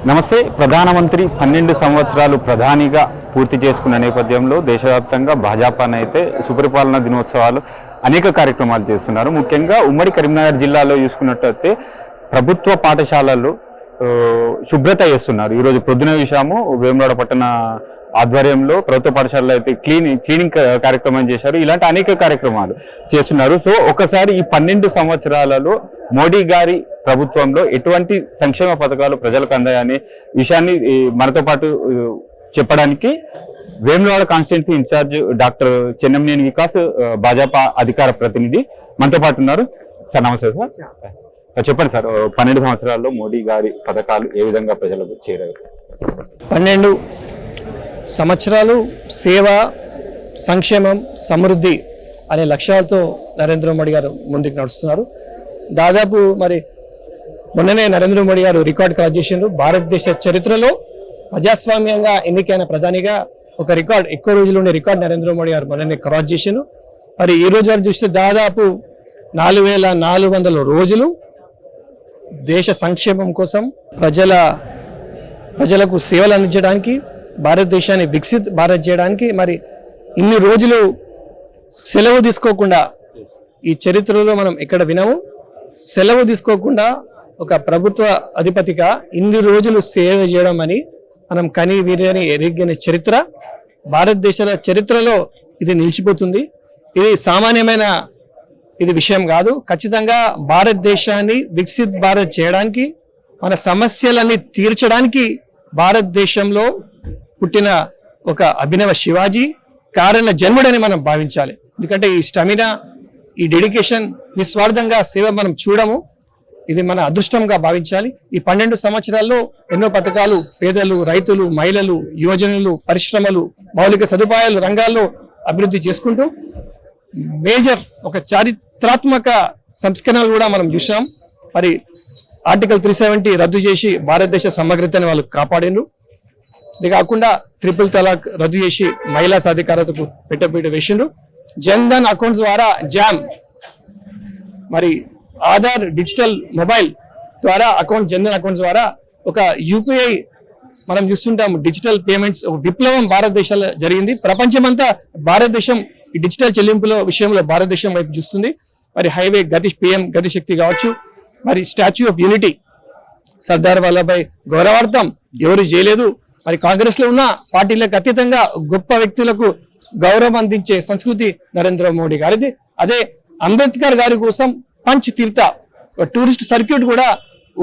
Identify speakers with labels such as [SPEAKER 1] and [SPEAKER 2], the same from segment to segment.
[SPEAKER 1] నమస్తే. ప్రధానమంత్రి 12 సంవత్సరాలు ప్రధానిగా పూర్తి చేసుకున్న నేపథ్యంలో దేశవ్యాప్తంగా భాజపాను అయితే సుపరిపాలన దినోత్సవాలు అనేక కార్యక్రమాలు చేస్తున్నారు. ముఖ్యంగా ఉమ్మడి కరీంనగర్ జిల్లాలో చూసుకున్నట్లయితే ప్రభుత్వ పాఠశాలల్లో శుభ్రత చేస్తున్నారు. ఈరోజు పొద్దున విషయము వేములవాడ పట్టణ ఆధ్వర్యంలో ప్రభుత్వ పాఠశాలలో అయితే క్లీనింగ్ కార్యక్రమం చేశారు. ఇలాంటి అనేక కార్యక్రమాలు చేస్తున్నారు. సో ఒకసారి ఈ 12 సంవత్సరాలలో మోడీ గారి ప్రభుత్వంలో ఎటువంటి సంక్షేమ పథకాలు ప్రజలకు అందాయనే విషయాన్ని మనతో పాటు చెప్పడానికి Vemulawada constituency in charge doctor Chennamaneni Vikas Bhajapa అధికార ప్రతినిధి మనతో పాటు ఉన్నారు. సార్ నమస్తే సార్. చెప్పండి సార్, 12 సంవత్సరాల్లో మోడీ గారి పథకాలు ఏ విధంగా ప్రజలకు చేరారు?
[SPEAKER 2] 12 సంవత్సరాలు సేవ, సంక్షేమం, సమృద్ధి అనే లక్ష్యాలతో నరేంద్ర మోడీ గారు ముందుకు నడుస్తున్నారు. దాదాపు మరి మొన్ననే నరేంద్ర మోడీ గారు రికార్డ్ క్రాస్ చేసిండ్రు. భారతదేశ చరిత్రలో ప్రజాస్వామ్యంగా ఎన్నికైన ప్రధానిగా ఒక రికార్డ్, ఎక్కువ రోజులు ఉండే రికార్డ్ నరేంద్ర మోడీ గారు మొన్ననే క్రాస్ చేసిండ్రు. మరి ఈ రోజు వరకు చూస్తే దాదాపు 4400 రోజులు దేశ సంక్షేమం కోసం, ప్రజలకు సేవలు అందించడానికి, భారతదేశాన్ని వికసిత్ భారత్ చేయడానికి మరి ఇన్ని రోజులు సెలవు తీసుకోకుండా, ఈ చరిత్రలో మనం ఎక్కడ వినము, సెలవు తీసుకోకుండా ఒక ప్రభుత్వ అధిపతిగా ఇన్ని రోజులు సేవ చేయడం అని మనం కని వీరని ఎరిగిన చరిత్ర భారతదేశ చరిత్రలో ఇది నిలిచిపోతుంది. ఇది సామాన్యమైన విషయం కాదు. ఖచ్చితంగా భారతదేశాన్ని వికసిత్ భారత్ చేయడానికి, మన సమస్యలన్నీ తీర్చడానికి భారతదేశంలో పుట్టిన ఒక అభినవ శివాజీ కారణ జన్ముడని మనం భావించాలి. ఎందుకంటే ఈ స్టామినా, ఈ డెడికేషన్, నిస్వార్థంగా సేవ మనం చూడము, ఇది మన అదృష్టంగా భావించాలి. ఈ 12 సంవత్సరాల్లో ఎన్నో పథకాలు పేదలు, రైతులు, మహిళలు, యువజనులు, పరిశ్రమలు, మౌలిక సదుపాయాలు రంగాల్లో అభివృద్ధి చేసుకుంటూ మేజర్ ఒక చారిత్రాత్మక సంస్కరణలు కూడా మనం చూసాం. మరి ఆర్టికల్ 370 రద్దు చేసి భారతదేశ సమగ్రతని వాళ్ళు కాపాడినరు. ఇది కాకుండా ట్రిపుల్ తలాక్ రద్దు చేసి మహిళా సాధికారతకు పెట్టబడి వేసిండ్రు. జన్ ధన్ అకౌంట్స్ ద్వారా జామ్, మరి ఆధార్ డిజిటల్ మొబైల్ ద్వారా అకౌంట్, జన్ ధన్ అకౌంట్స్ ద్వారా ఒక యూపీఐ మనం చూస్తుంటాం. డిజిటల్ పేమెంట్స్ ఒక విప్లవం భారతదేశంలో జరిగింది. ప్రపంచమంతా భారతదేశం ఈ డిజిటల్ చెల్లింపుల విషయంలో భారతదేశం వైపు చూస్తుంది. మరి హైవే PM గతిశక్తి కావచ్చు, మరి statue of unity Sardar Vallabhbhai గౌరవార్థం ఎవరు చేయలేదు. మరి కాంగ్రెస్ లో ఉన్న పార్టీలకు అతీతంగా గొప్ప వ్యక్తులకు గౌరవం అందించే సంస్కృతి నరేంద్ర మోడీ గారిది. అదే అంబేద్కర్ గారి కోసం పంచ్ తీర్థ టూరిస్ట్ సర్క్యూట్ కూడా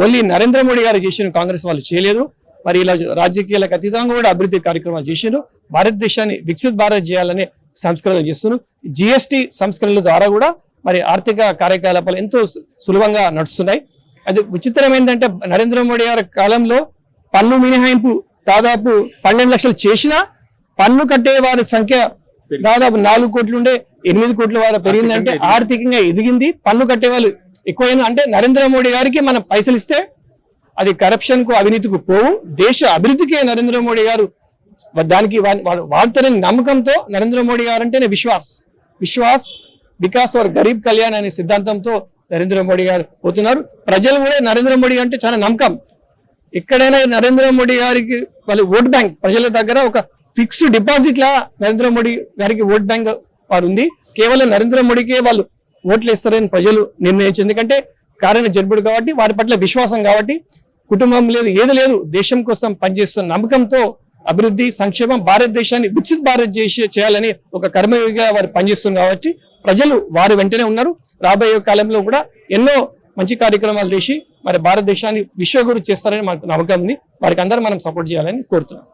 [SPEAKER 2] ఓన్లీ నరేంద్ర మోడీ గారు చేసిన, కాంగ్రెస్ వాళ్ళు చేయలేదు. మరి ఇలా రాజకీయాలకు అతీతంగా కూడా అభివృద్ధి కార్యక్రమాలు చేసిండ్రు. భారతదేశాన్ని వికసిత్ భారత్ చేయాలనే సంస్కరణలు చేస్తున్నారు. GST సంస్కరణల ద్వారా కూడా మరి ఆర్థిక కార్యకలాపాలు ఎంతో సులభంగా నడుస్తున్నాయి. అది విచిత్రం ఏంటంటే నరేంద్ర మోడీ గారి కాలంలో పన్ను మినహాయింపు దాదాపు 12 లక్షలు చేసినా పన్ను కట్టే వారి సంఖ్య దాదాపు 4 కోట్లు ఉండే 8 కోట్ల వారు పెరిగిందంటే ఆర్థికంగా ఎదిగింది. పన్ను కట్టే వాళ్ళు ఎక్కువైనా అంటే నరేంద్ర మోడీ గారికి మనం పైసలు ఇస్తే అది కరప్షన్ కు, అవినీతికి పోవు, దేశ అభివృద్ధికే నరేంద్ర మోడీ గారు దానికి వాడతారని నమ్మకంతో నరేంద్ర మోడీ గారు అంటేనే విశ్వాస్ వికాస్ और గరీబ్ కళ్యాణ్ అనే సిద్ధాంతంతో నరేంద్ర మోడీ గారు పోతున్నారు. ప్రజలు కూడా నరేంద్ర మోడీ అంటే చాలా నమ్మకం. ఎక్కడైనా నరేంద్ర మోడీ గారికి వాళ్ళు ఓట్ బ్యాంక్, ప్రజల దగ్గర ఒక ఫిక్స్డ్ డిపాజిట్ లా నరేంద్ర మోడీ గారికి ఓట్ బ్యాంక్ వారు ఉంది. కేవలం నరేంద్ర మోడీకే వాళ్ళు ఓట్లు వేస్తారని ప్రజలు నిర్ణయించారు. ఎందుకంటే కారణ జన్ముడు కాబట్టి, వారి పట్ల విశ్వాసం కాబట్టి, కుటుంబం లేదు, ఏది లేదు, దేశం కోసం పనిచేస్తున్న నమ్మకంతో అభివృద్ధి, సంక్షేమం, భారతదేశాన్ని వికసిత్ భారత్ చేయాలని ఒక కర్మయోగిగా వారు పనిచేస్తున్నారు. కాబట్టి ప్రజలు వారి వెంటనే ఉన్నారు. రాబోయే కాలంలో కూడా ఎన్నో మంచి కార్యక్రమాలు చేసి మరి భారతదేశాన్ని విశ్వగురు చేస్తారని మనకు నమ్మకం ఉంది. వారికి అందరూ మనం సపోర్ట్ చేయాలని కోరుతున్నాం.